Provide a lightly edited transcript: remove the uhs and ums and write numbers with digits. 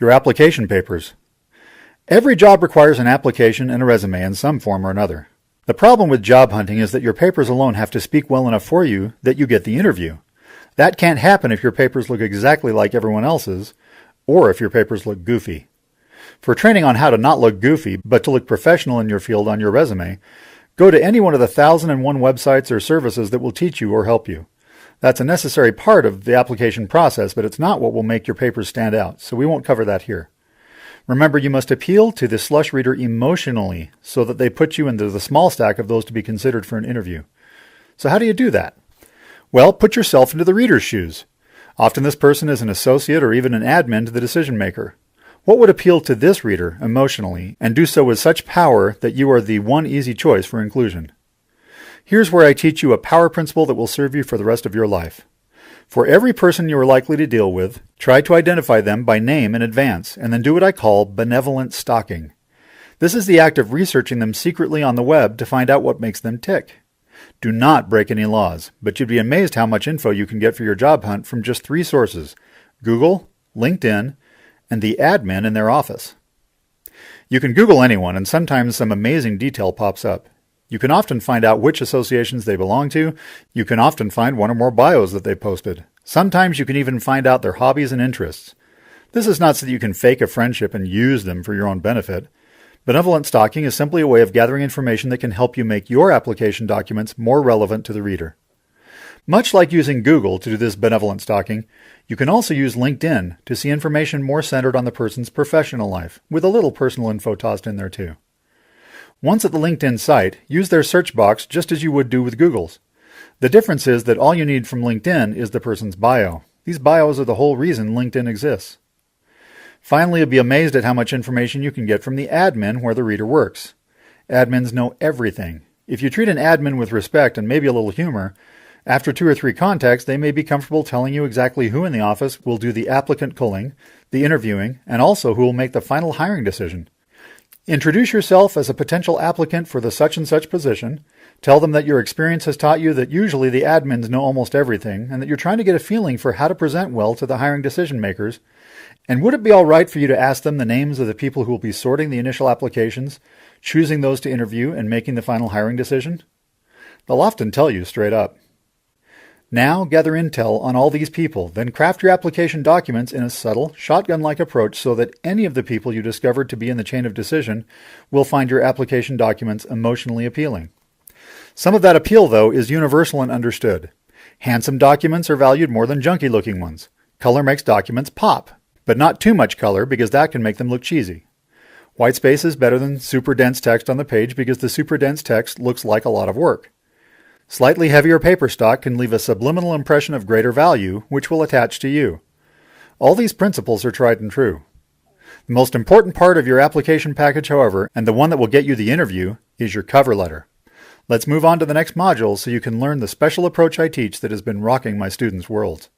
Your application papers. Every job requires an application and a resume in some form or another. The problem with job hunting is that your papers alone have to speak well enough for you that you get the interview. That can't happen if your papers look exactly like everyone else's, or if your papers look goofy. For training on how to not look goofy, but to look professional in your field on your resume, go to any one of the 1,001 websites or services that will teach you or help you. That's a necessary part of the application process, but it's not what will make your papers stand out, so we won't cover that here. Remember, you must appeal to the slush reader emotionally so that they put you into the small stack of those to be considered for an interview. So how do you do that? Well, put yourself into the reader's shoes. Often this person is an associate or even an admin to the decision maker. What would appeal to this reader emotionally and do so with such power that you are the one easy choice for inclusion? Here's where I teach you a power principle that will serve you for the rest of your life. For every person you are likely to deal with, try to identify them by name in advance, and then do what I call benevolent stalking. This is the act of researching them secretly on the web to find out what makes them tick. Do not break any laws, but you'd be amazed how much info you can get for your job hunt from just 3 sources: Google, LinkedIn, and the admin in their office. You can Google anyone, and sometimes some amazing detail pops up. You can often find out which associations they belong to. You can often find one or more bios that they posted. Sometimes you can even find out their hobbies and interests. This is not so that you can fake a friendship and use them for your own benefit. Benevolent stalking is simply a way of gathering information that can help you make your application documents more relevant to the reader. Much like using Google to do this benevolent stalking, you can also use LinkedIn to see information more centered on the person's professional life, with a little personal info tossed in there too. Once at the LinkedIn site, use their search box just as you would do with Google's. The difference is that all you need from LinkedIn is the person's bio. These bios are the whole reason LinkedIn exists. Finally, you'll be amazed at how much information you can get from the admin where the reader works. Admins know everything. If you treat an admin with respect and maybe a little humor, after 2 or 3 contacts, they may be comfortable telling you exactly who in the office will do the applicant culling, the interviewing, and also who will make the final hiring decision. Introduce yourself as a potential applicant for the such and such position. Tell them that your experience has taught you that usually the admins know almost everything and that you're trying to get a feeling for how to present well to the hiring decision makers. And would it be all right for you to ask them the names of the people who will be sorting the initial applications, choosing those to interview, and making the final hiring decision? They'll often tell you straight up. Now gather intel on all these people, then craft your application documents in a subtle, shotgun-like approach so that any of the people you discovered to be in the chain of decision will find your application documents emotionally appealing. Some of that appeal, though, is universal and understood. Handsome documents are valued more than junky-looking ones. Color makes documents pop, but not too much color because that can make them look cheesy. White space is better than super dense text on the page because the super dense text looks like a lot of work. Slightly heavier paper stock can leave a subliminal impression of greater value, which will attach to you. All these principles are tried and true. The most important part of your application package, however, and the one that will get you the interview, is your cover letter. Let's move on to the next module so you can learn the special approach I teach that has been rocking my students' worlds.